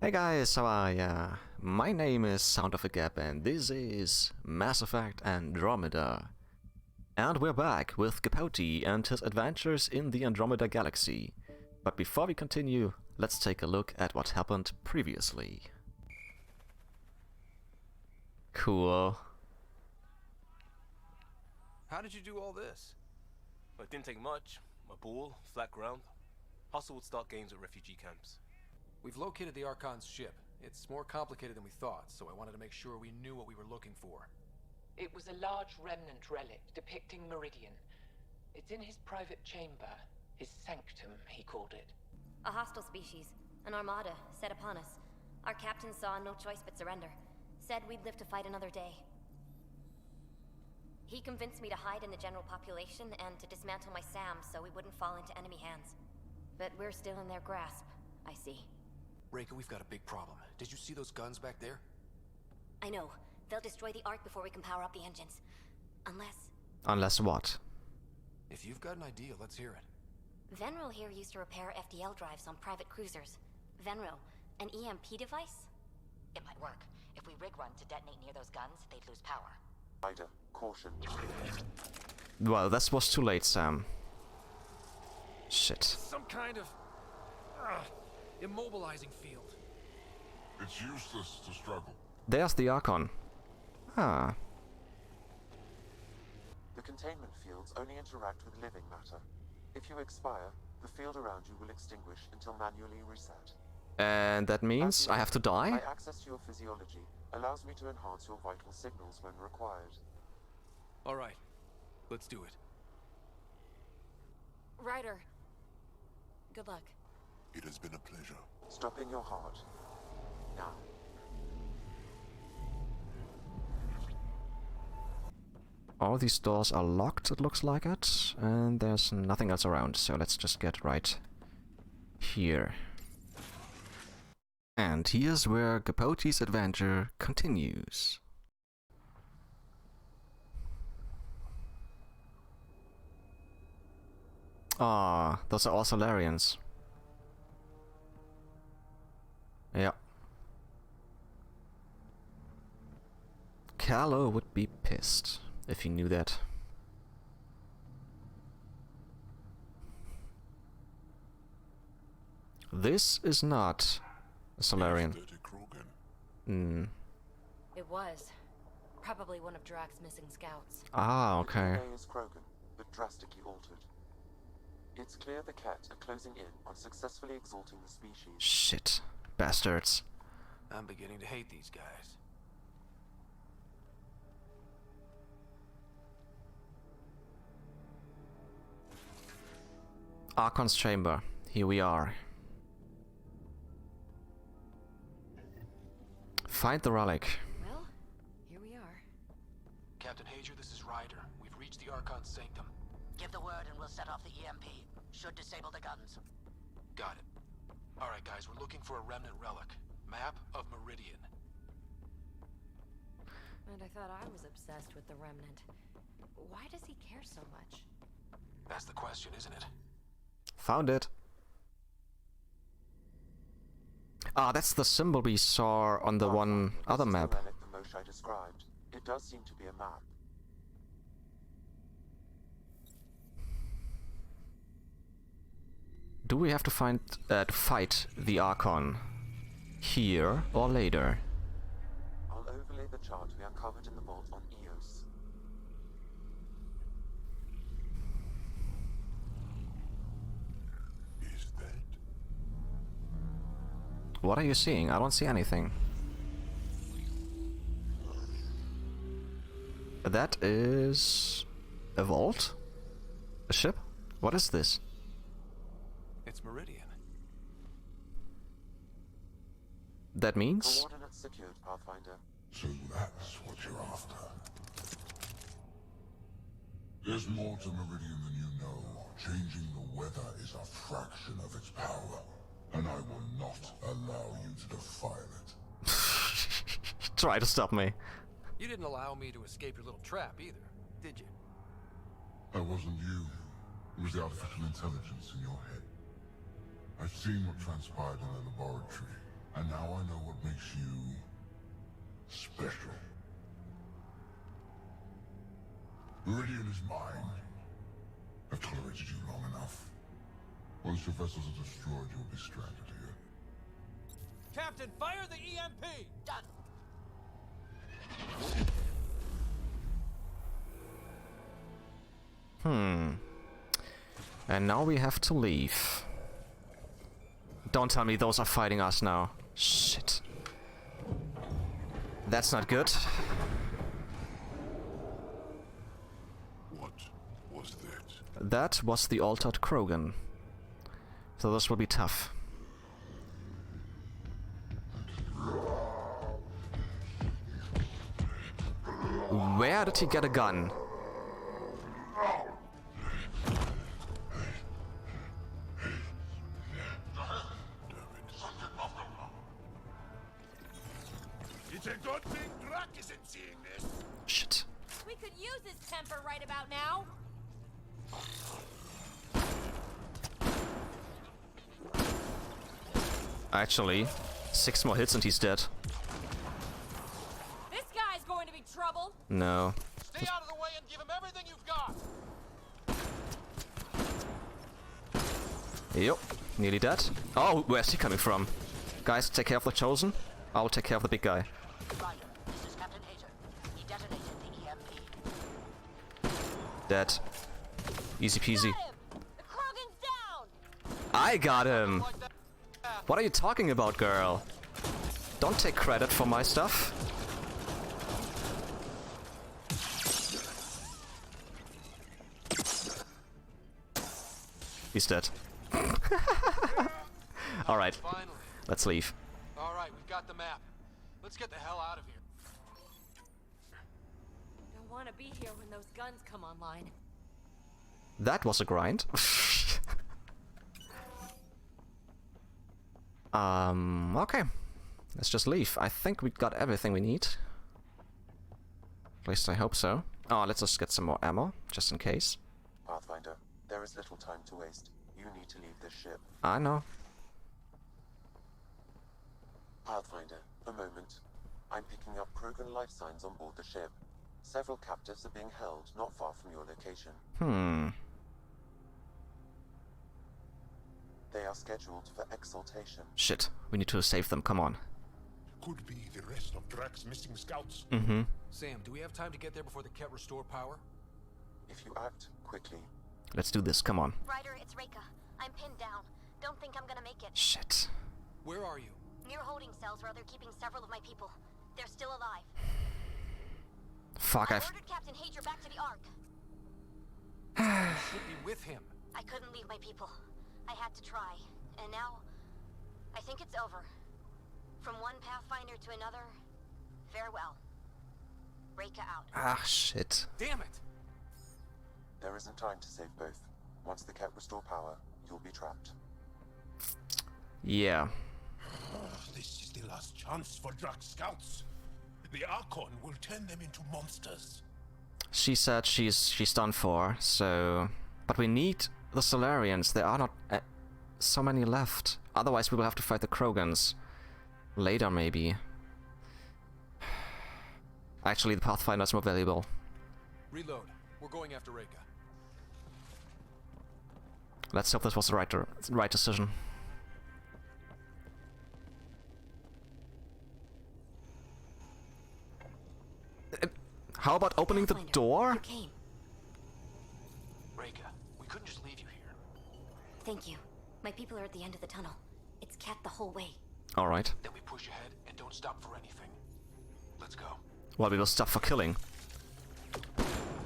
Hey guys, how are ya? My name is Sound of a Gap and this is Mass Effect Andromeda. And we're back with Capote and his adventures in the Andromeda galaxy. But before we continue, let's take a look at what happened previously. Cool. How did you do all this? Well, it didn't take much. A ball, flat ground. Hustle would start games at refugee camps. We've located the Archon's ship. It's more complicated than we thought, so I wanted to make sure we knew what we were looking for. It was a large remnant relic depicting Meridian. It's in his private chamber. His sanctum, he called it. A hostile species, an armada, set upon us. Our captain saw no choice but surrender. Said we'd live to fight another day. He convinced me to hide in the general population and to dismantle my SAM so we wouldn't fall into enemy hands. But we're still in their grasp, I see. Reika, we've got a big problem. Did you see those guns back there? I know. They'll destroy the Ark before we can power up the engines. Unless... Unless what? If you've got an idea, let's hear it. Venril here used to repair FDL drives on private cruisers. Venril, an EMP device? It might work. If we rig one to detonate near those guns, they'd lose power. Ida, caution. Well, that was too late, Sam. Shit. Some kind of... immobilizing field. It's useless to struggle. There's the Archon. Ah. The containment fields only interact with living matter. If you expire, the field around you will extinguish until manually reset. And that means I have to die? My access to your physiology allows me to enhance your vital signals when required. All right, let's do it. Ryder. Good luck. It has been a pleasure. Stopping your heart. Now. All these doors are locked, it looks like it, and there's nothing else around, so let's just get right here. And here's where Capote's adventure continues. Ah, those are all Solarians. Yeah. Callow would be pissed if he knew that. This is not a Solarian. It was. Probably one of Drax's missing scouts. Ah, okay. The DNA is Krogan, but drastically altered. It's clear the Ket are closing in on successfully exalting the species. Shit. Bastards. I'm beginning to hate these guys. Archon's chamber. Here we are. Find the relic. Well, here we are. Captain Hager, this is Ryder. We've reached the Archon's sanctum. Give the word and we'll set off the EMP. Should disable the guns. Got it. All right, guys, we're looking for a remnant relic. Map of Meridian. And I thought I was obsessed with the remnant. Why does he care so much? That's the question, isn't it? Found it. Ah, that's the symbol we saw on the one other map. This is the relic the Moshae described. It does seem to be a map. Do we have to fight the Archon here or later? I'll overlay the chart we uncovered in the vault on Eos. Is that? What are you seeing? I don't see anything. That is a vault? A ship? What is this? It's Meridian. That means? Coordinates secured, Pathfinder. So that's what you're after. There's more to Meridian than you know. Changing the weather is a fraction of its power, and I will not allow you to defile it. Try to stop me. You didn't allow me to escape your little trap either, did you? That wasn't you. It was the artificial intelligence in your head. I've seen what transpired in the laboratory. And now I know what makes you special. Meridian is mine. I've tolerated you long enough. Once your vessels are destroyed, you'll be stranded here. Captain, fire the EMP! Done. And now we have to leave. Don't tell me those are fighting us now. Shit. That's not good. What was that? That was the altered Krogan. So this will be tough. Where did he get a gun? It's a good thing Drac isn't seeing this. Shit. We could use his temper right about now. Actually, 6 more hits and he's dead. This guy's going to be trouble. No. Stay out of the way and give him everything you've got! Yup. Nearly dead. Oh, where's he coming from? Guys, take care of the Chosen. I'll take care of the big guy. Ryder, this is Captain Hager. He detonated the EMP. Dead. Easy peasy. Got him! The Krogan's down! I got him! Like that. What are you talking about, girl? Don't take credit for my stuff. He's dead. Alright, Finally. let's leave. Alright, we've got the map. Let's get the hell out of here. Don't want to be here when those guns come online. That was a grind. Okay. Let's just leave. I think we got everything we need. At least I hope so. Oh, let's just get some more ammo, just in case. Pathfinder, there is little time to waste. You need to leave this ship. I know. Pathfinder, a moment. I'm picking up Krogan life signs on board the ship. Several captives are being held not far from your location. They are scheduled for exaltation. Shit, we need to save them, come on. Could be the rest of Drac's missing scouts. Sam, do we have time to get there before the Ket restore power? If you act quickly, Let's do this, come on. Ryder, it's Reika. I'm pinned down. Don't think I'm gonna make it. Shit. Where are you? Near holding cells where they're keeping several of my people. They're still alive. Fuck, I I've... ordered Captain Hager back to the Ark. You should be with him. I couldn't leave my people. I had to try. And now, I think it's over. From one Pathfinder to another, farewell. Reika out. Ah, shit. Damn it! there isn't time to save both. Once the Ket restore power, you'll be trapped. Yeah. This is the last chance for Drac scouts. The Archon will turn them into monsters. She said she's done for, so... But we need the Solarians. There are not so many left. Otherwise we will have to fight the Krogans. Later, maybe. Actually, the Pathfinder is more valuable. Reload. We're going after Reika. Let's hope this was the right decision. How about opening the door? You came. Reika, we couldn't just leave you here. Thank you. My people are at the end of the tunnel. It's Cat the whole way. Alright. Then we push ahead and don't stop for anything. Let's go. Well, we will stop for killing.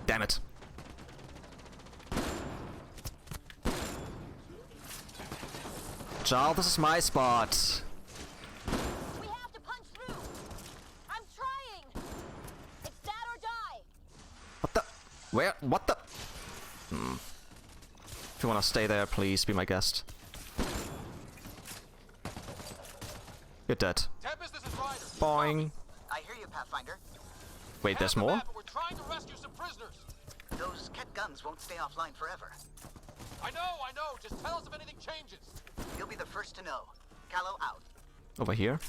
Damn it. Jarl, this is my spot. We have to punch through. I'm trying. It's that or die. What the? Where? What the? If you wanna stay there, please be my guest. You're dead. Tempest, this is Ryder. Boing. I hear you, Pathfinder. Wait, there's more? We're trying to rescue some prisoners. Those Ket guns won't stay offline forever. I know. Just tell us if anything changes. You'll be the first to know. Callow out. Over here.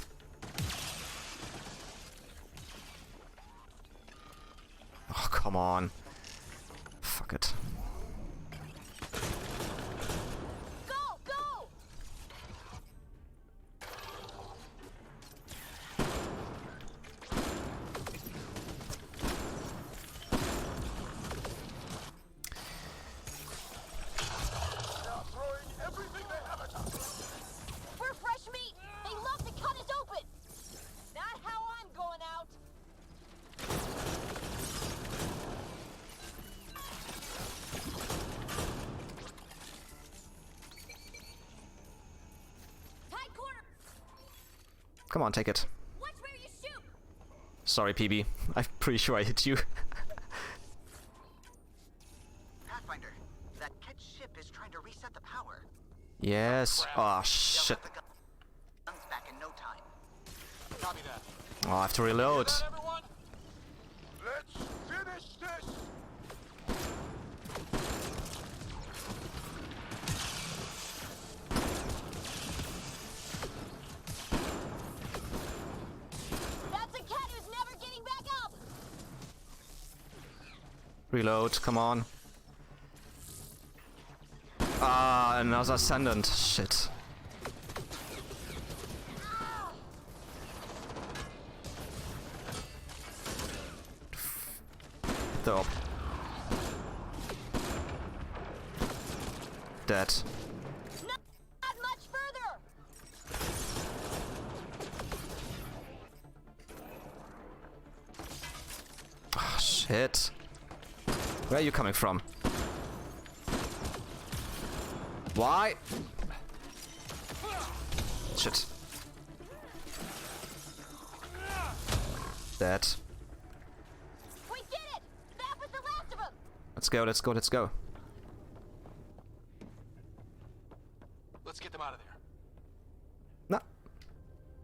Oh, come on. Fuck it. Go, go! We're fresh meat! They love to cut us open! Not how I'm going out! Tight corner! Come on, take it. Watch where you shoot! Sorry, PB. I'm pretty sure I hit you. Pathfinder, that catch ship is trying to reset the power. Yes. Oh, shit. They'll have the guns back in no time. Copy that. Oh, I have to reload. Hear that, everyone? Let's finish this! That's a cat who's never getting back up! Reload, come on. Ah, another ascendant. Shit. Dope. Dead. Not much further! Ah, shit. Where are you coming from? Why? Shit. Dead. We did it! That was the last of them! Let's go, let's go, let's go. Let's get them out of there. No.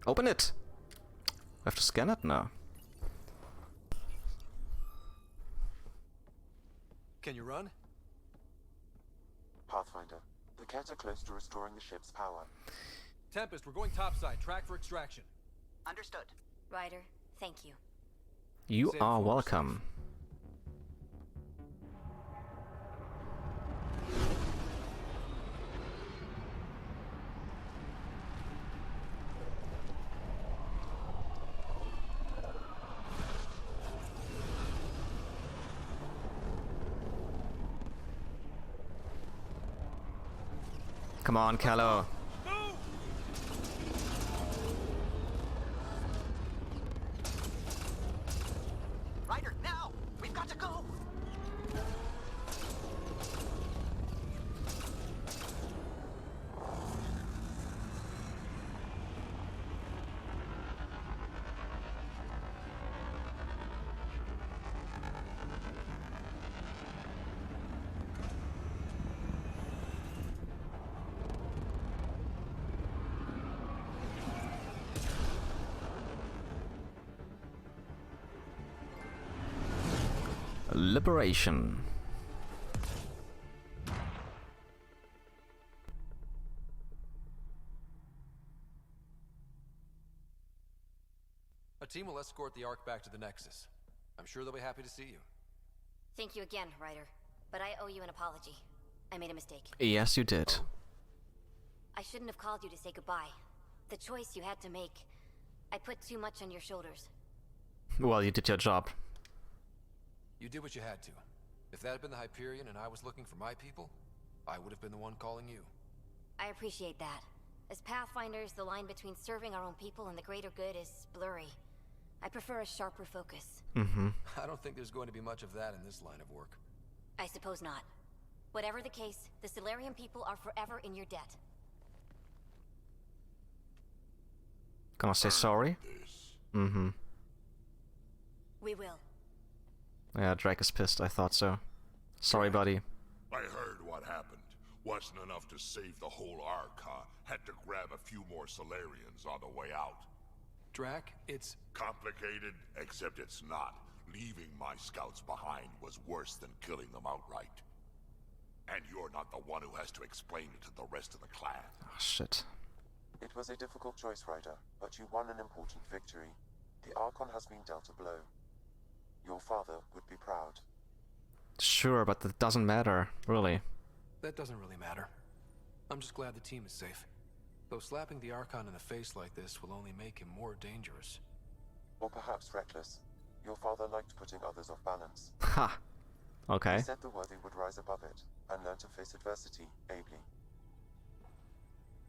Open it. I have to scan it now. Can you run? Pathfinder, the Ket are close to restoring the ship's power. Tempest, we're going topside. Track for extraction. Understood. Ryder, thank you. You Save are for welcome. Come on, Callow. Ryder, now! We've got to go! Liberation. A team will escort the Ark back to the Nexus. I'm sure they'll be happy to see you. Thank you again, Ryder. But I owe you an apology. I made a mistake. Yes, you did. I shouldn't have called you to say goodbye. The choice you had to make. I put too much on your shoulders. Well, you did your job. You did what you had to. If that had been the Hyperion and I was looking for my people, I would have been the one calling you. I appreciate that. As Pathfinders, the line between serving our own people and the greater good is blurry. I prefer a sharper focus. Mm-hmm. I don't think there's going to be much of that in this line of work. I suppose not. Whatever the case, the Solarian people are forever in your debt. Gonna say sorry? Mm-hmm. We will. Yeah, Drake is pissed, I thought so. Sorry, buddy. I heard what happened. Wasn't enough to save the whole Arca. Had to grab a few more Solarians on the way out. Drac, it's... Complicated, except it's not. Leaving my scouts behind was worse than killing them outright. And you're not the one who has to explain it to the rest of the clan. Oh, shit. It was a difficult choice, Ryder, but you won an important victory. The Archon has been dealt a blow. Your father would be proud. Sure, but that doesn't matter, really. That doesn't really matter. I'm just glad the team is safe. Though slapping the Archon in the face like this will only make him more dangerous. Or perhaps reckless. Your father liked putting others off balance. Ha! Okay. He said the worthy would rise above it and learn to face adversity ably.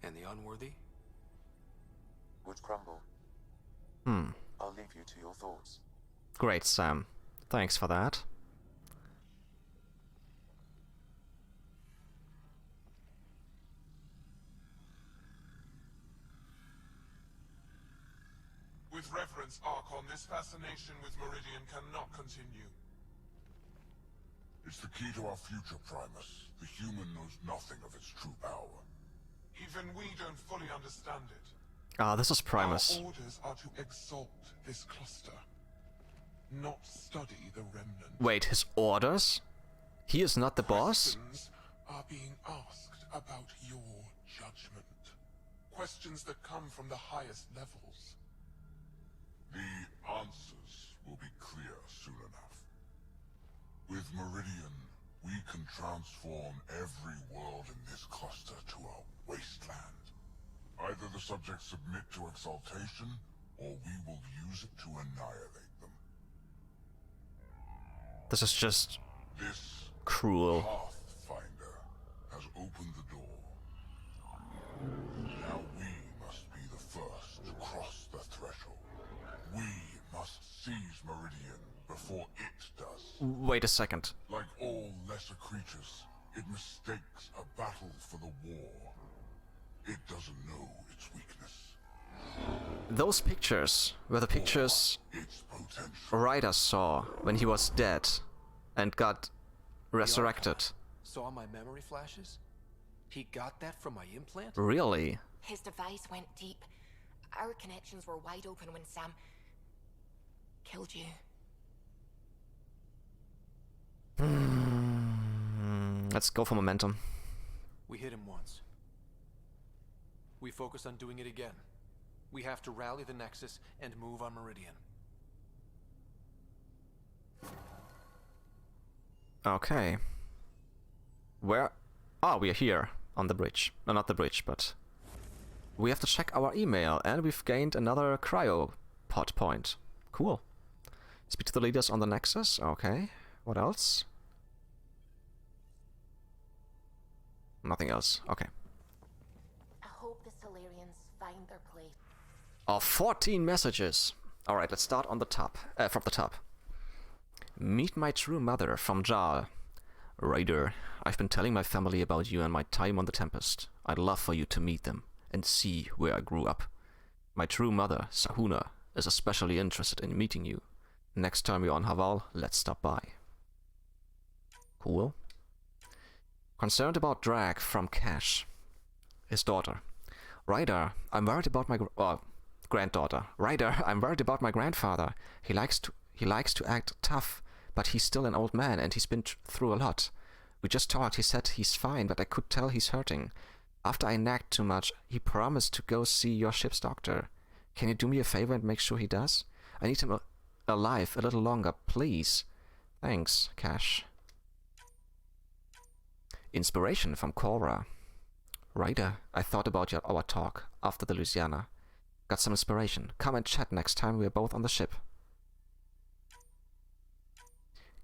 And the unworthy? Would crumble. I'll leave you to your thoughts. Great, Sam. Thanks for that. With reverence, Archon, this fascination with Meridian cannot continue. It's the key to our future, Primus. The human knows nothing of its true power. Even we don't fully understand it. Ah, this is Primus. Our orders are to exalt this cluster, not study the remnant. Wait, his orders? He is not the boss? Questions are being asked about your judgment. Questions that come from the highest levels. The answers will be clear soon enough. With Meridian, we can transform every world in this cluster to a wasteland. Either the subjects submit to exaltation, or we will use it to annihilate them. This is just This cruel. Pathfinder has opened the door. Now we must be the first to cross the threshold. We must seize Meridian before it does. Wait a second. Like all lesser creatures, it mistakes a battle for the war. It doesn't know its weakness. Those pictures were the pictures Its potential. Ryder saw when he was dead and got resurrected. Saw my memory flashes? He got that from my implant? Really? His device went deep. Our connections were wide open when Sam killed you. Let's go for momentum. We hit him once. We focus on doing it again. We have to rally the Nexus and move on Meridian. Okay. Where? Ah, we are here on the bridge. No, not the bridge, but we have to check our email, and we've gained another cryopod point. Cool. Speak to the leaders on the Nexus. Okay. What else? Nothing else. Okay. I hope the Solarians find their place. Oh, 14 messages. Alright, let's start on the top. From the top. Meet my true mother from Jarl. Ryder, I've been telling my family about you and my time on the Tempest. I'd love for you to meet them and see where I grew up. My true mother, Sahuna, is especially interested in meeting you. Next time you're on Haval, let's stop by. Cool. Concerned about Drag from Cash. His daughter. Ryder, I'm worried about my granddaughter. Ryder, I'm worried about my grandfather. He likes to act tough, but he's still an old man and he's been through a lot. We just talked. He said he's fine, but I could tell he's hurting. After I nagged too much, he promised to go see your ship's doctor. Can you do me a favor and make sure he does? I need him alive a little longer, please. Thanks, Cash. Inspiration from Cora. Ryder, I thought about our talk after the Louisiana. Got some inspiration. Come and chat next time we're both on the ship.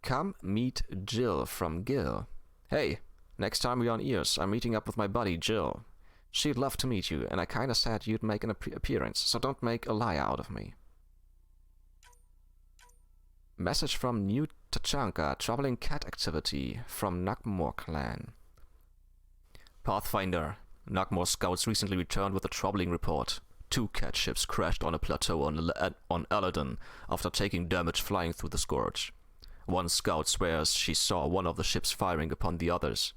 Come meet Jill from Gil. Hey, next time we're on Ears, I'm meeting up with my buddy Jill. She'd love to meet you, and I kinda said you'd make an appearance, so don't make a liar out of me. Message from New Tachanka, troubling cat activity from Nagmore clan. Pathfinder, Nagmore scouts recently returned with a troubling report. 2 cat ships crashed on a plateau on Aladdin after taking damage flying through the Scourge. One scout swears she saw one of the ships firing upon the others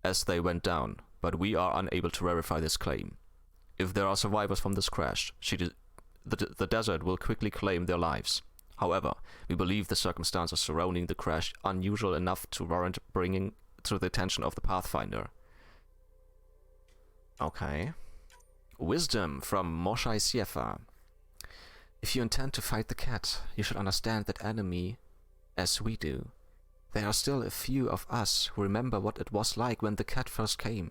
as they went down, but we are unable to verify this claim. If there are survivors from this crash, the desert will quickly claim their lives. However, we believe the circumstances surrounding the crash unusual enough to warrant bringing to the attention of the Pathfinder. Okay. Wisdom from Moshai Siefa. If you intend to fight the cat, you should understand that enemy as we do. There are still a few of us who remember what it was like when the cat first came,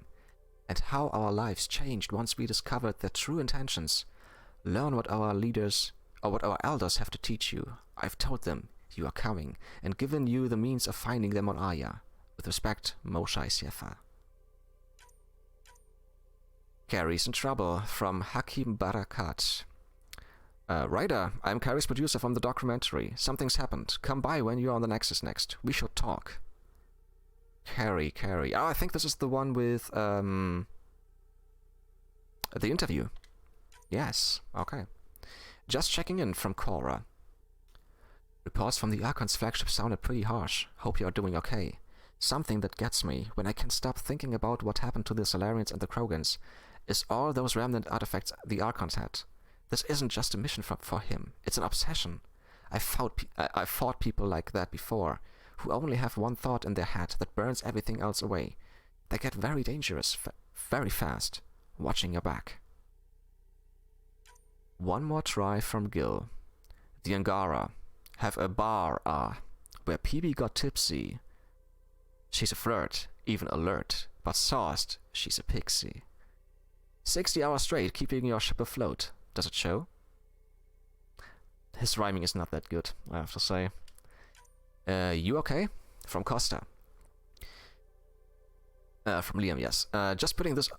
and how our lives changed once we discovered their true intentions. Learn what our leaders, or what our elders have to teach you. I've told them you are coming, and given you the means of finding them on Aya. With respect, Moshai Siefa. Carrie's in trouble from Hakim Barakat. Ryder, I'm Carrie's producer from the documentary. Something's happened. Come by when you're on the Nexus next. We should talk. Carrie. Oh, I think this is the one with, the interview. Yes, okay. Just checking in from Cora. Reports from the Archon's flagship sounded pretty harsh. Hope you are doing okay. Something that gets me, when I can't stop thinking about what happened to the Solarians and the Krogans, is all those remnant artifacts the Archons had. This isn't just a mission for him, it's an obsession. I've fought people like that before, who only have one thought in their head that burns everything else away. They get very dangerous, very fast. Watching your back. One more try from Gil. The Angara have a bar, where PB got tipsy. She's a flirt, even alert, but sauced, she's a pixie. 60 hours straight, keeping your ship afloat. Does it show? His rhyming is not that good, I have to say. You okay? From Costa. From Liam, yes. Just putting this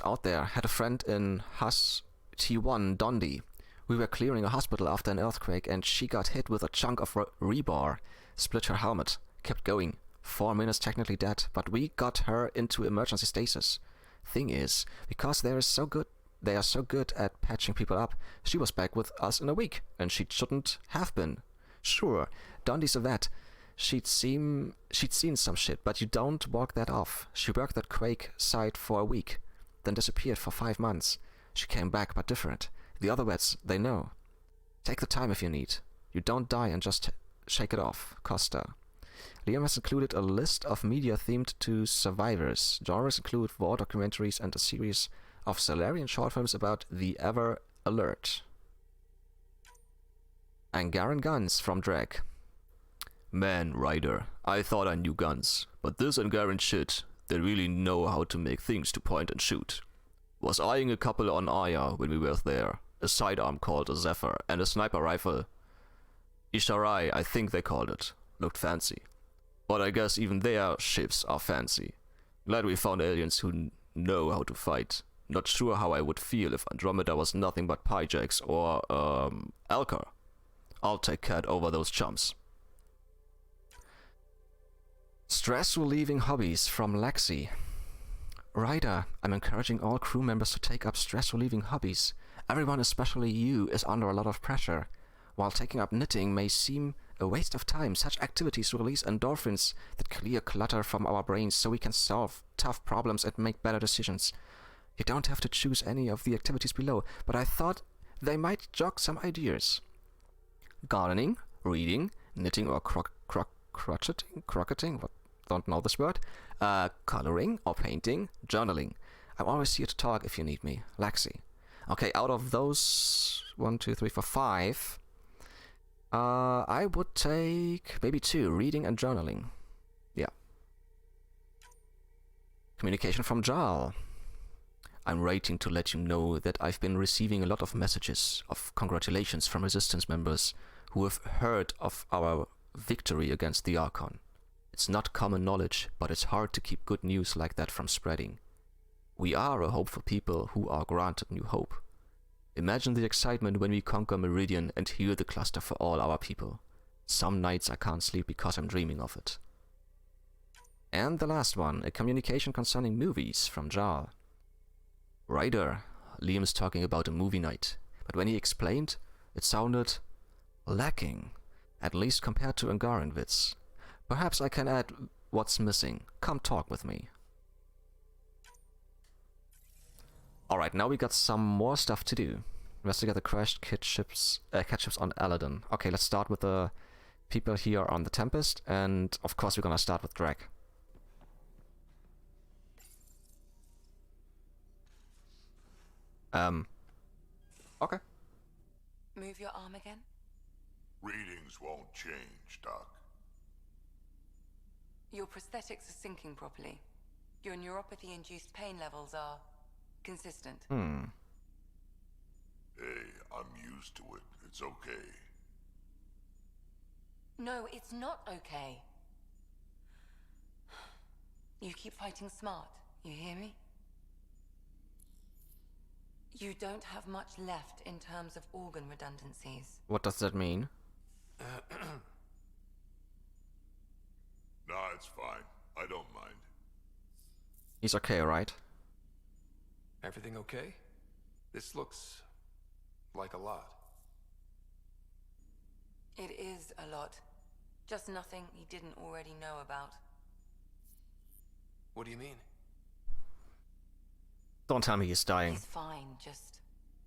out there. Had a friend in Hus T1 Dondi. We were clearing a hospital after an earthquake, and she got hit with a chunk of rebar. Split her helmet. Kept going. 4 minutes technically dead, but we got her into emergency stasis. Thing is, because they are so good at patching people up, she was back with us in a week, and she shouldn't have been. Sure, Dondi's a vet. She'd seen some shit, but you don't walk that off. She worked at Quake site for a week, then disappeared for 5 months. She came back, but different. The other vets, they know. Take the time if you need. You don't die and just shake it off. Costa. Liam has included a list of media themed to survivors. Genres include war documentaries and a series of Solarian short films about the Ever Alert. Angaran Guns from Drake. Man, Ryder, I thought I knew guns, but this Angaran shit, they really know how to make things to point and shoot. Was eyeing a couple on Aya when we were there. A sidearm called a Zephyr and a sniper rifle. Isharai, I think they called it. Looked fancy. But I guess even their ships are fancy. Glad we found aliens who know how to fight. Not sure how I would feel if Andromeda was nothing but Pyjax or, Alcar. I'll take Cat over those chumps. Stress-relieving hobbies from Lexi. Ryder, I'm encouraging all crew members to take up stress-relieving hobbies. Everyone, especially you, is under a lot of pressure. While taking up knitting may seem a waste of time, such activities release endorphins that clear clutter from our brains so we can solve tough problems and make better decisions. You don't have to choose any of the activities below, but I thought they might jog some ideas. Gardening, reading, knitting or crocketing, what? Don't know this word. Coloring or painting, journaling. I'm always here to talk if you need me. Lexi. Okay, out of those 1, 2, 3, 4, 5, I would take maybe 2, reading and journaling. Yeah. Communication from Jarl. I'm writing to let you know that I've been receiving a lot of messages of congratulations from Resistance members who have heard of our victory against the Archon. It's not common knowledge, but it's hard to keep good news like that from spreading. We are a hopeful people who are granted new hope. Imagine the excitement when we conquer Meridian and heal the cluster for all our people. Some nights I can't sleep because I'm dreaming of it. And the last one, a communication concerning movies from Jarl. Ryder, Liam is talking about a movie night, but when he explained, it sounded lacking, at least compared to Angaran Wits. Perhaps I can add what's missing. Come talk with me. Alright, now we got some more stuff to do. Investigate the crashed cat ships on Aladdin. Okay, let's start with the people here on the Tempest, and of course we're gonna start with Drake. Okay. Move your arm again? Readings won't change, Doc. Your prosthetics are syncing properly. Your neuropathy-induced pain levels are consistent. Hey, I'm used to it. It's okay. No, it's not okay. You keep fighting smart, you hear me? You don't have much left in terms of organ redundancies. What does that mean? Nah, it's fine. I don't mind. He's okay, right? Everything okay? This looks like a lot. It is a lot. Just nothing he didn't already know about. What do you mean? Don't tell me he's dying. He's fine, just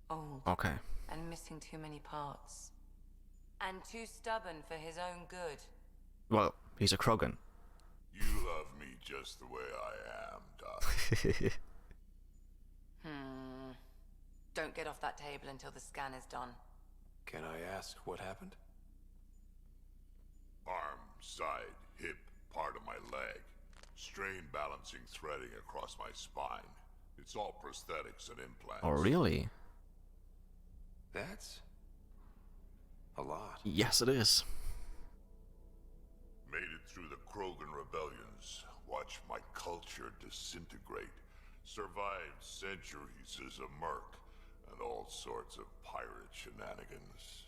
old. Okay. And missing too many parts. And too stubborn for his own good. Well, he's a Krogan. You love me just the way I am, Doc. Don't get off that table until the scan is done. Can I ask what happened? Arm, side, hip, part of my leg. Strain balancing threading across my spine. It's all prosthetics and implants. Oh, really? That's a lot. Yes, it is. Made it through the Krogan rebellions. Watched my culture disintegrate. Survived centuries as a merc. And all sorts of pirate shenanigans.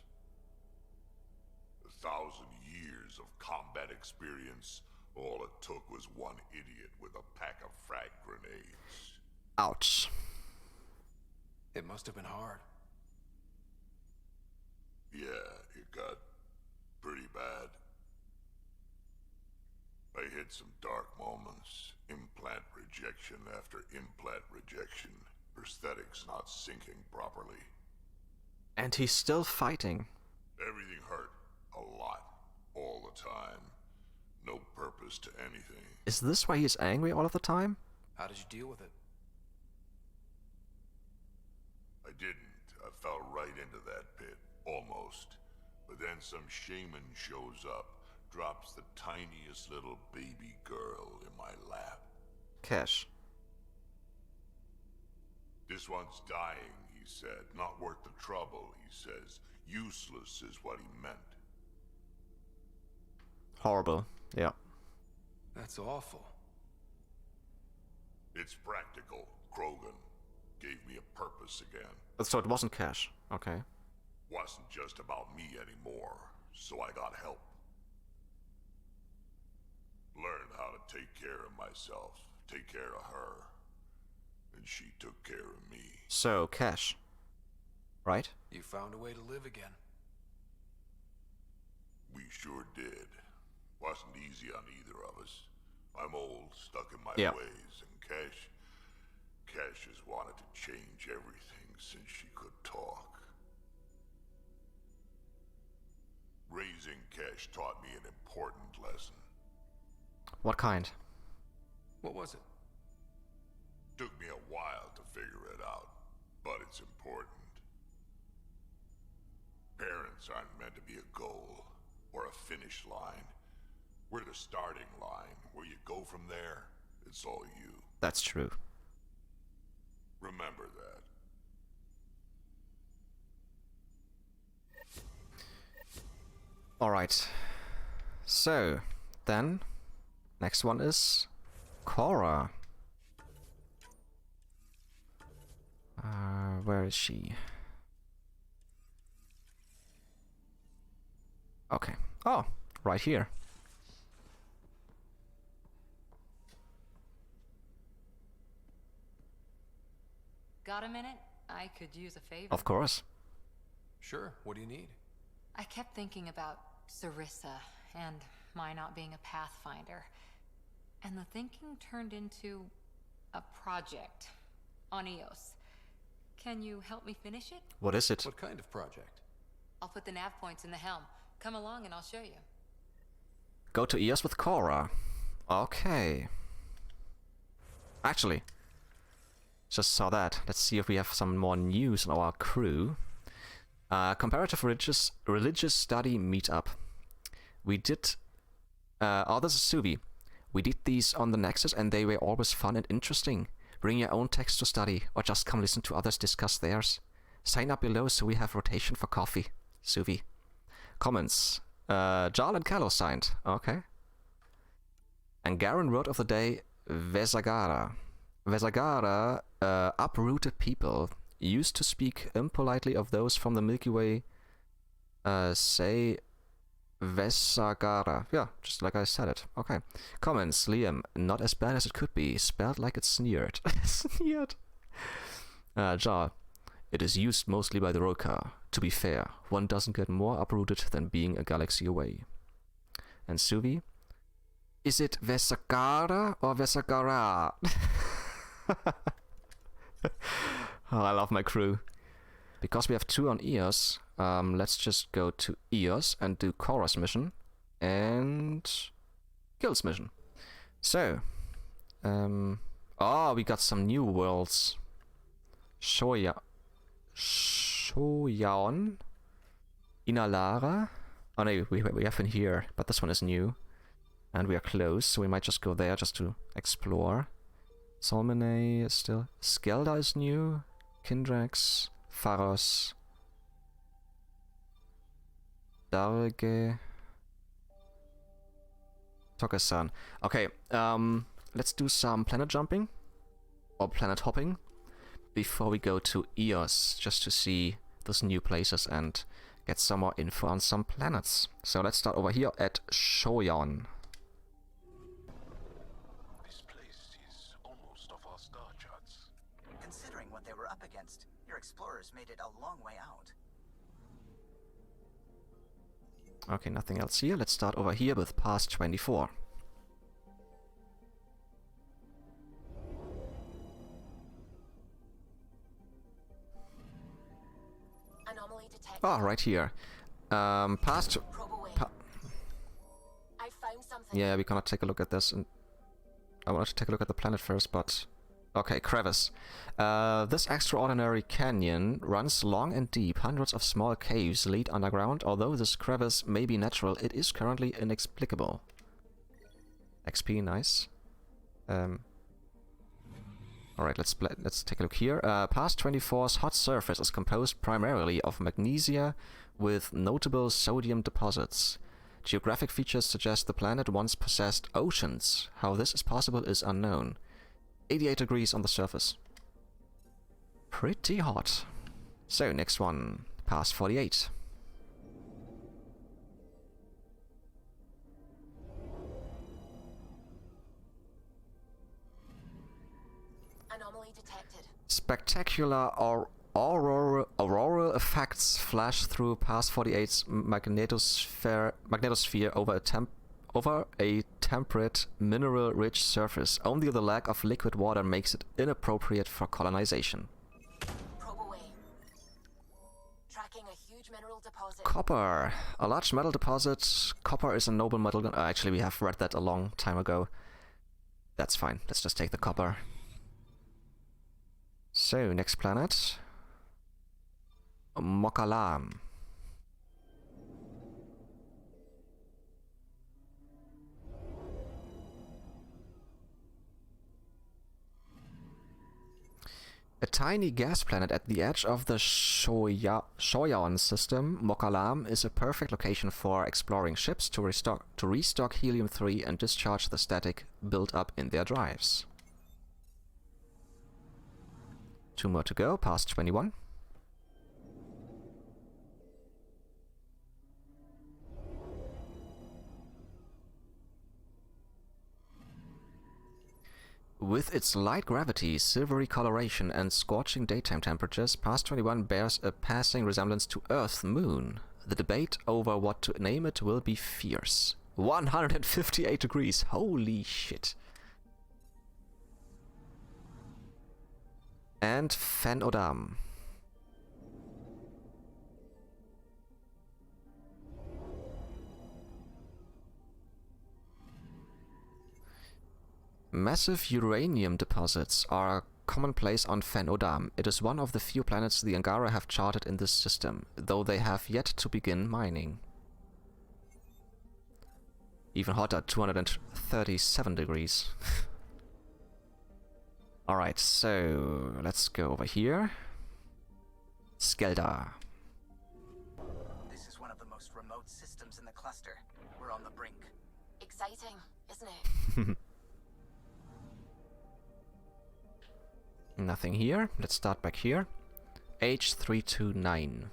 1,000 years of combat experience. All it took was one idiot with a pack of frag grenades. Ouch. It must have been hard. Yeah, it got pretty bad. I hit some dark moments. Implant rejection after implant rejection. Prosthetics not syncing properly. And he's still fighting. Everything hurt. A lot. All the time. No purpose to anything. Is this why he's angry all of the time? How did you deal with it? I didn't. I fell right into that pit. Almost. But then some shaman shows up. Drops the tiniest little baby girl in my lap. Cash. This one's dying, he said. Not worth the trouble, he says. Useless is what he meant. Horrible. Yeah. That's awful. It's practical. Krogan gave me a purpose again. So it wasn't Cash. Okay. Wasn't just about me anymore, so I got help. Learned how to take care of myself, take care of her. And she took care of me. So, Cash. Right? You found a way to live again. We sure did. Wasn't easy on either of us. I'm old, stuck in my ways, and Cash has wanted to change everything since she could talk. Raising Cash taught me an important lesson. What kind? What was it? Took me a while to figure it out, but it's important. Parents aren't meant to be a goal, or a finish line. We're the starting line. Where you go from there, it's all you. That's true. Remember that. Alright. So, then, next one is Cora. Where is she? Okay. Oh, right here. Got a minute? I could use a favor. Of course. Sure, what do you need? I kept thinking about Sarissa and my not being a pathfinder. And the thinking turned into a project on Eos. Can you help me finish it? What is it? What kind of project? I'll put the nav points in the helm. Come along and I'll show you. Go to Eos with Cora. Okay. Actually, Just saw that. Let's see if we have some more news on our crew. Comparative religious study meetup. We did... oh, this is Suvi. We did these on the Nexus and they were always fun and interesting. Bring your own text to study or just come listen to others discuss theirs. Sign up below so we have rotation for coffee. Suvi. Comments. Jarl and Kalos signed. Okay. And Garen wrote of the day, Vesagara. Vesagara, uprooted people, used to speak impolitely of those from the Milky Way, say Vesagara. Yeah, just like I said it. Okay. Comments, Liam, not as bad as it could be, spelled like it's sneered. Sneered. Jar, it is used mostly by the Roka. To be fair, one doesn't get more uprooted than being a galaxy away. And Suvi, is it Vesagara or Vesagara? Oh, I love my crew. Because we have 2 on EOS, let's just go to EOS and do Korra's mission and Gil's mission. So, oh, we got some new worlds. Shoyaon, Inalara. Oh no, we have in here, but this one is new. And we are close, so we might just go there just to explore. Solmene is still... Skelda is new. Kindrax. Pharos. Darge. Tokasan. Okay, let's do some planet jumping. Or planet hopping. Before we go to EOS, just to see those new places and get some more info on some planets. So let's start over here at Shoyaon. Considering what they were up against, your explorers made it a long way out. Okay, nothing else here. Let's start over here with Past 24. Anomaly detected. Oh, right here. Past... I found something. Yeah, we're gonna take a look at this. And I wanted to take a look at the planet first, but... Okay, crevice. This extraordinary canyon runs long and deep. Hundreds of small caves lead underground. Although this crevice may be natural, it is currently inexplicable. XP, nice. Alright, let's take a look here. Past 24's hot surface is composed primarily of magnesia with notable sodium deposits. Geographic features suggest the planet once possessed oceans. How this is possible is unknown. 88 degrees on the surface. Pretty hot. So, next one. Past 48. Anomaly detected. Spectacular auroral effects flash through Past 48's magnetosphere over a temperate, mineral-rich surface. Only the lack of liquid water makes it inappropriate for colonization. Probe away. Tracking a huge mineral deposit. Copper. A large metal deposit. Copper is a noble metal. Actually, we have read that a long time ago. That's fine. Let's just take the copper. So, next planet. Mokalam. A tiny gas planet at the edge of the Shoyaon system, Mokalam is a perfect location for exploring ships to restock helium-3 and discharge the static built up in their drives. 2 more to go, past 21. With its light gravity, silvery coloration, and scorching daytime temperatures, Past 21 bears a passing resemblance to Earth's moon. The debate over what to name it will be fierce. 158 degrees, holy shit. And Fen Odam. Massive uranium deposits are commonplace on Fen Odam. It is one of the few planets the Angara have charted in this system, though they have yet to begin mining. Even hotter, 237 degrees. Alright, so let's go over here. Skelda. This is one of the most remote systems in the cluster. We're on the brink. Exciting, isn't it? Nothing here. Let's start back here. H329.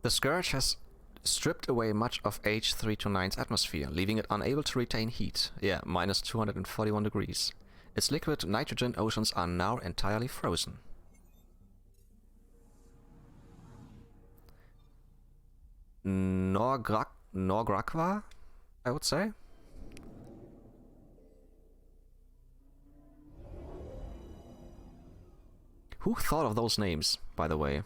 The Scourge has stripped away much of H329's atmosphere, leaving it unable to retain heat. Yeah, minus 241 degrees. Its liquid nitrogen oceans are now entirely frozen. Norgrakwa, I would say. Who thought of those names, by the way?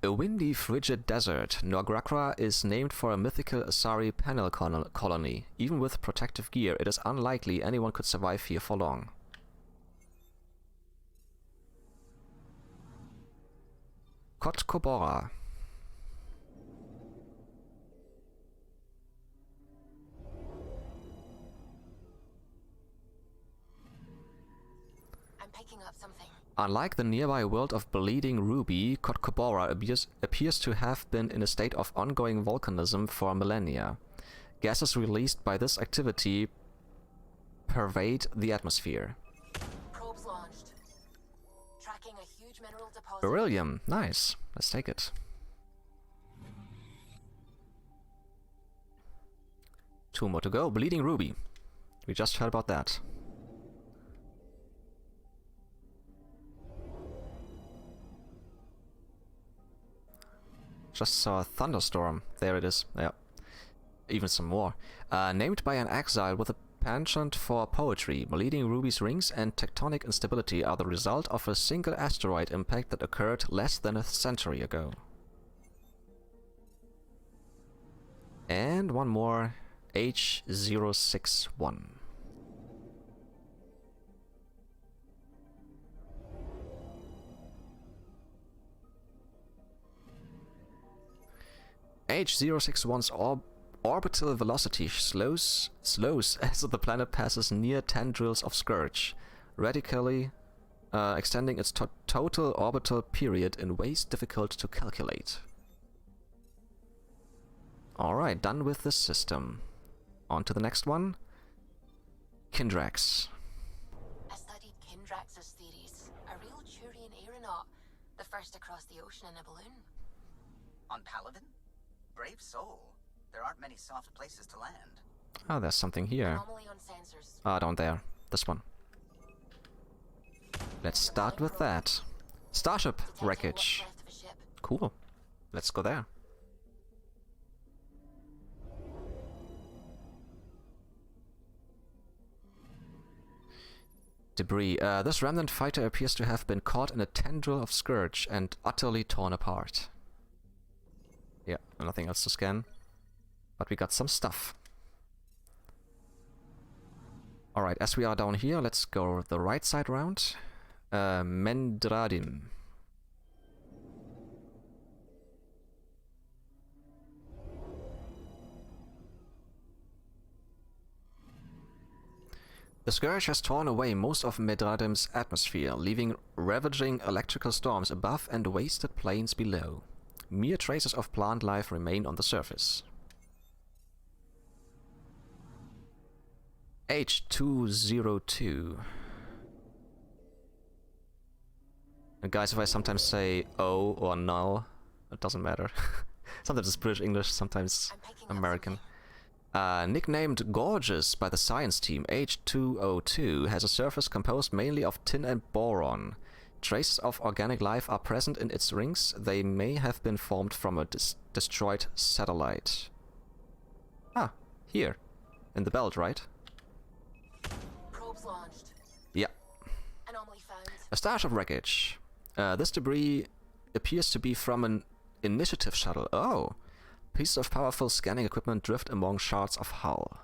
A windy, frigid desert, Norgrakwa is named for a mythical Asari panel colony. Even with protective gear, it is unlikely anyone could survive here for long. Kotkobora. I'm picking up something. Unlike the nearby world of Bleeding Ruby, Kotkobora appears to have been in a state of ongoing volcanism for millennia. Gases released by this activity pervade the atmosphere. Probes launched. Tracking a huge mineral deposit. Beryllium, nice. Let's take it. Two more to go. Bleeding Ruby. We just heard about that. Just saw a thunderstorm. There it is. Yeah. Even some more. Named by an exile with a penchant for poetry, Bleeding Ruby's rings and tectonic instability are the result of a single asteroid impact that occurred less than a century ago. And one more. H061. H061's orbital velocity slows as the planet passes near tendrils of Scourge, radically extending its total orbital period in ways difficult to calculate. Alright, done with this system. On to the next one. Kindrax. I studied Kindrax's theories. A real Turian aeronaut. The first across the ocean in a balloon. On Paladin? Brave soul. There aren't many soft places to land. Oh, there's something here. Anomaly on sensors. Ah, down there. This one. Let's start with that. Starship Detecting wreckage. what's left of a ship. Cool. Let's go there. Debris. This remnant fighter appears to have been caught in a tendril of Scourge and utterly torn apart. Yeah, nothing else to scan. But we got some stuff. Alright, as we are down here, let's go the right side round. Mendradim. The Scourge has torn away most of Medradim's atmosphere, leaving ravaging electrical storms above and wasted plains below. Mere traces of plant life remain on the surface. H202. And guys, if I sometimes say O or no, it doesn't matter. Sometimes it's British English, sometimes American. Nicknamed Gorgeous by the science team, H202 has a surface composed mainly of tin and boron. Traces of organic life are present in its rings. They may have been formed from a destroyed satellite. Ah, here. In the belt, right? Probes launched. Yeah. Anomaly found. A starship wreckage. This debris appears to be from an initiative shuttle. Oh. Pieces of powerful scanning equipment drift among shards of hull.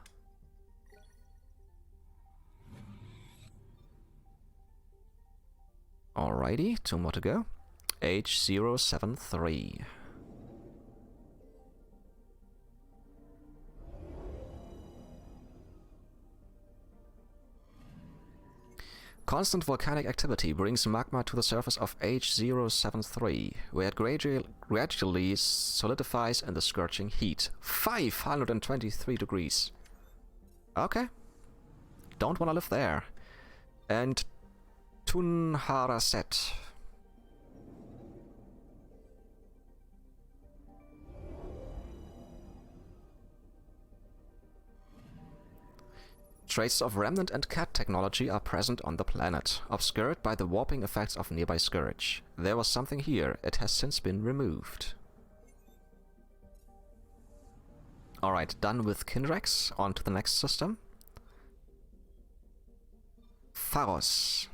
Alrighty, 2 more to go. H073. Constant volcanic activity brings magma to the surface of H073, where it gradually solidifies in the scorching heat. 523 degrees. Okay. Don't wanna live there. And Tunharaset. Traces of remnant and cat technology are present on the planet, obscured by the warping effects of nearby scourge. There was something here, it has since been removed. Alright, done with Kinrex, on to the next system. Pharos.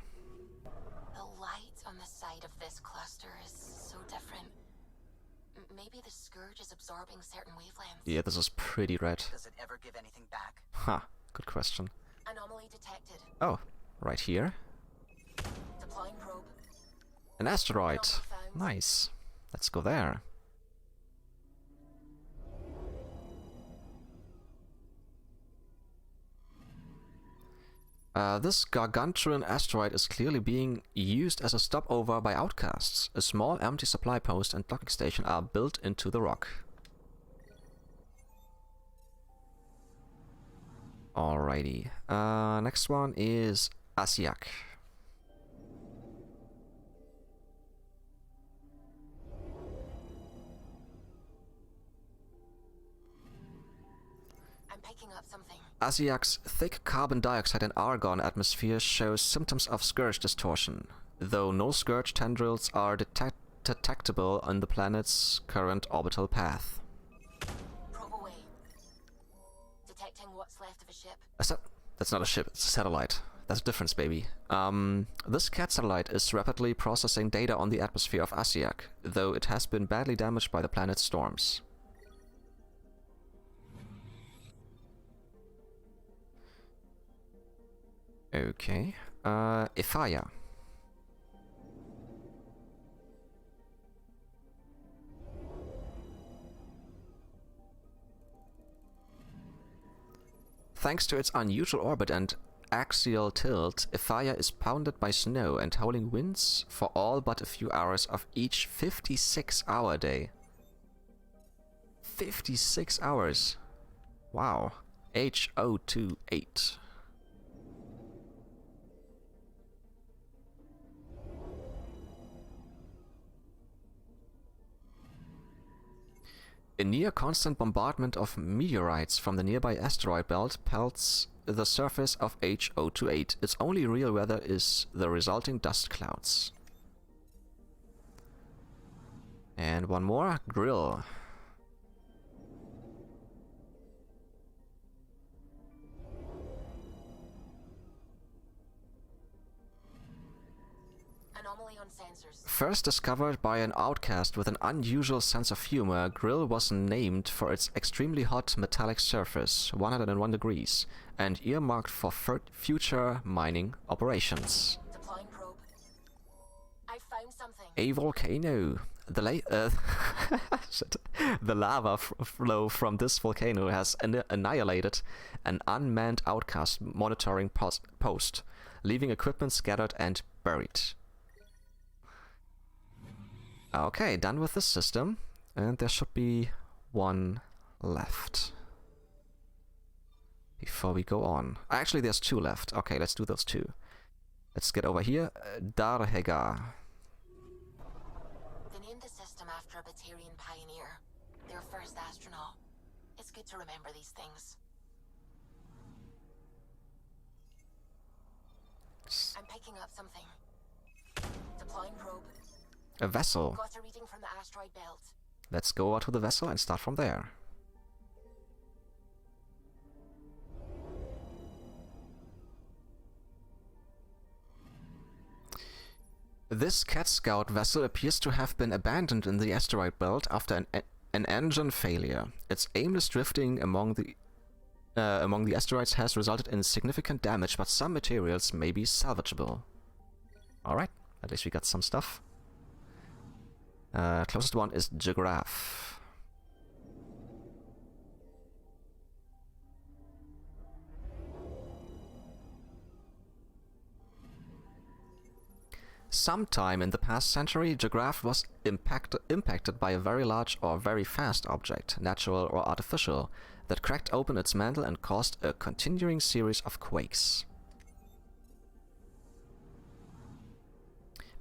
The light on the side of this cluster is so different. Maybe the scourge is absorbing certain wavelengths. Yeah, this is pretty red. Does it ever give anything back? Huh, good question. Anomaly detected. Oh, right here. Deploying probe. An asteroid. Nice. Let's go there. This gargantuan asteroid is clearly being used as a stopover by outcasts. A small empty supply post and docking station are built into the rock. Alrighty. Next one is Asiak. I'm picking up something. Asiak's thick carbon dioxide and argon atmosphere shows symptoms of scourge distortion, though no scourge tendrils are detectable on the planet's current orbital path. Probe away. Detecting what's left of a ship. That's not a ship, it's a satellite. That's a difference, baby. This cat satellite is rapidly processing data on the atmosphere of Asiak, though it has been badly damaged by the planet's storms. Okay. Ifaya. Thanks to its unusual orbit and axial tilt, Ifaya is pounded by snow and howling winds for all but a few hours of each 56-hour day. 56 hours. Wow. H028. A near-constant bombardment of meteorites from the nearby asteroid belt pelts the surface of H028. Its only real weather is the resulting dust clouds. And one more, Grill. Anomaly on sensors. First discovered by an outcast with an unusual sense of humor, Grill was named for its extremely hot metallic surface, 101 degrees, and earmarked for future mining operations. Deploying probe. I found something. A volcano. The lava flow from this volcano has annihilated an unmanned outcast monitoring post, leaving equipment scattered and buried. Okay, done with this system, and there should be one left before we go on. Actually, there's two left. Okay, let's do those two. Let's get over here. Darhega. They named the system after a Batarian pioneer, their first astronaut. It's good to remember these things. I'm picking up something. Deploying probe. A vessel. Got a reading from the asteroid belt. Let's go over to the vessel and start from there. This Cat Scout vessel appears to have been abandoned in the asteroid belt after an An engine failure. Its aimless drifting among the asteroids has resulted in significant damage, but some materials may be salvageable. Alright, at least we got some stuff. Closest one is Geograph. Sometime in the past century, Geograph was impacted by a very large or very fast object, natural or artificial, that cracked open its mantle and caused a continuing series of quakes.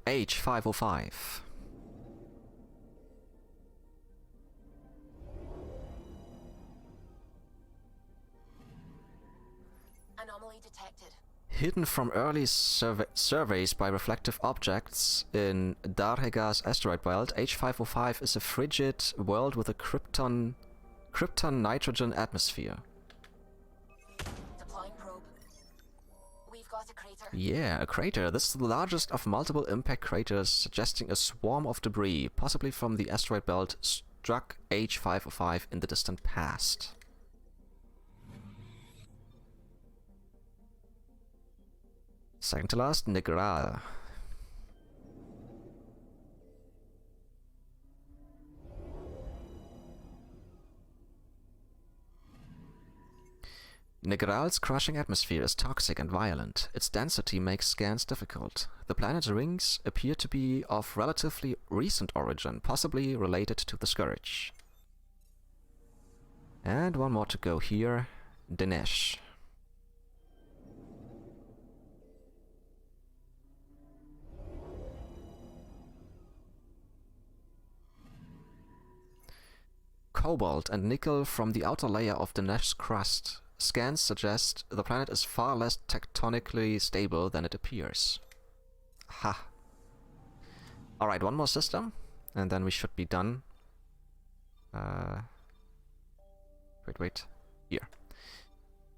H505. Anomaly detected. Hidden from early surveys by reflective objects in Darhega's asteroid belt, H505 is a frigid world with a krypton nitrogen atmosphere. Deploying probe. We've got a crater. Yeah, a crater. This is the largest of multiple impact craters, suggesting a swarm of debris, possibly from the asteroid belt, struck H505 in the distant past. Second to last, Negral. Negral's crushing atmosphere is toxic and violent. Its density makes scans difficult. The planet's rings appear to be of relatively recent origin, possibly related to the Scourge. And one more to go here, Dinesh. Cobalt and nickel from the outer layer of Dinesh's crust. Scans suggest the planet is far less tectonically stable than it appears. Ha. Alright, one more system, and then we should be done. Wait. Here.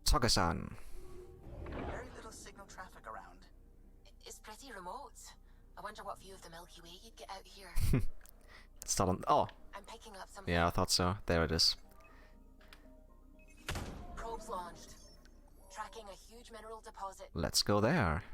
Togesan. Very little signal traffic around. It's pretty remote. I wonder what view of the Milky Way you'd get out here. Let's start on... Oh! I'm picking up something. Yeah, I thought so. There it is. Probes launched. Tracking a huge mineral deposit. Let's go there.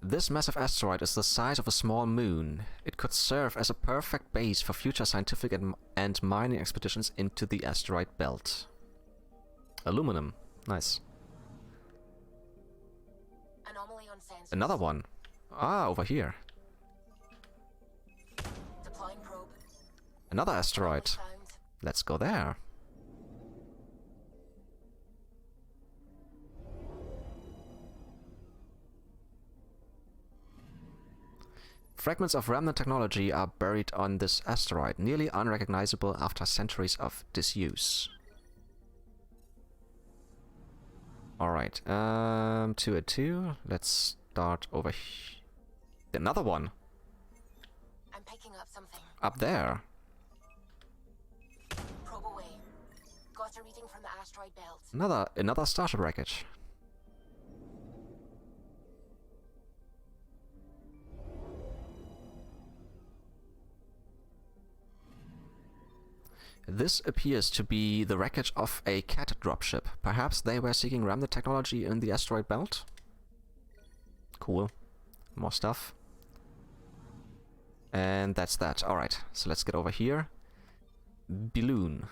This massive asteroid is the size of a small moon. It could serve as a perfect base for future scientific and mining expeditions into the asteroid belt. Aluminum. Nice. Anomaly on sensors. Another one. Ah, over here. Deploying probe. Another asteroid. Found. Let's go there. Fragments of remnant technology are buried on this asteroid, nearly unrecognizable after centuries of disuse. Alright, 2 Let's start over here. Another one. I'm picking up something. Up there. Probe away. Got a reading from the asteroid belt. Another starship wreckage. This appears to be the wreckage of a cat dropship. Perhaps they were seeking remnant technology in the asteroid belt? Cool. More stuff. And that's that. Alright, so let's get over here. Balloon.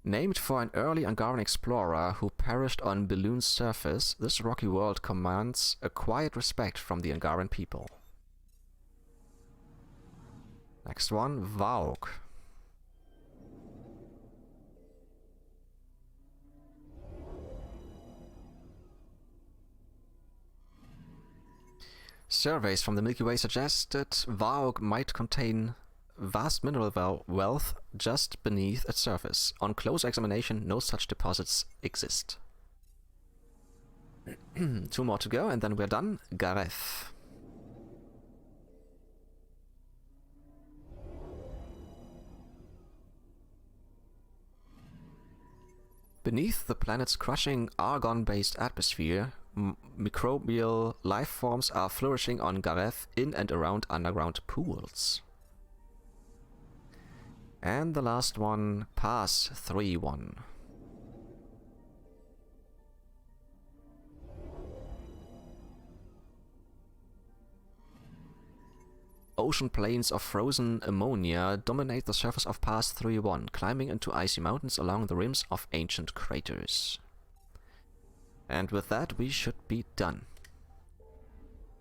Named for an early Angaran explorer who perished on Balloon's surface, this rocky world commands a quiet respect from the Angaran people. Next one, Vaug. Surveys from the Milky Way suggested Vaug might contain vast mineral wealth just beneath its surface. On close examination, no such deposits exist. 2 more to go, and then we're done. Gareth. Beneath the planet's crushing argon-based atmosphere, microbial life forms are flourishing on Gareth in and around underground pools. And the last one, Pass 3-1. Ocean plains of frozen ammonia dominate the surface of Pass 3-1, climbing into icy mountains along the rims of ancient craters. And with that we should be done.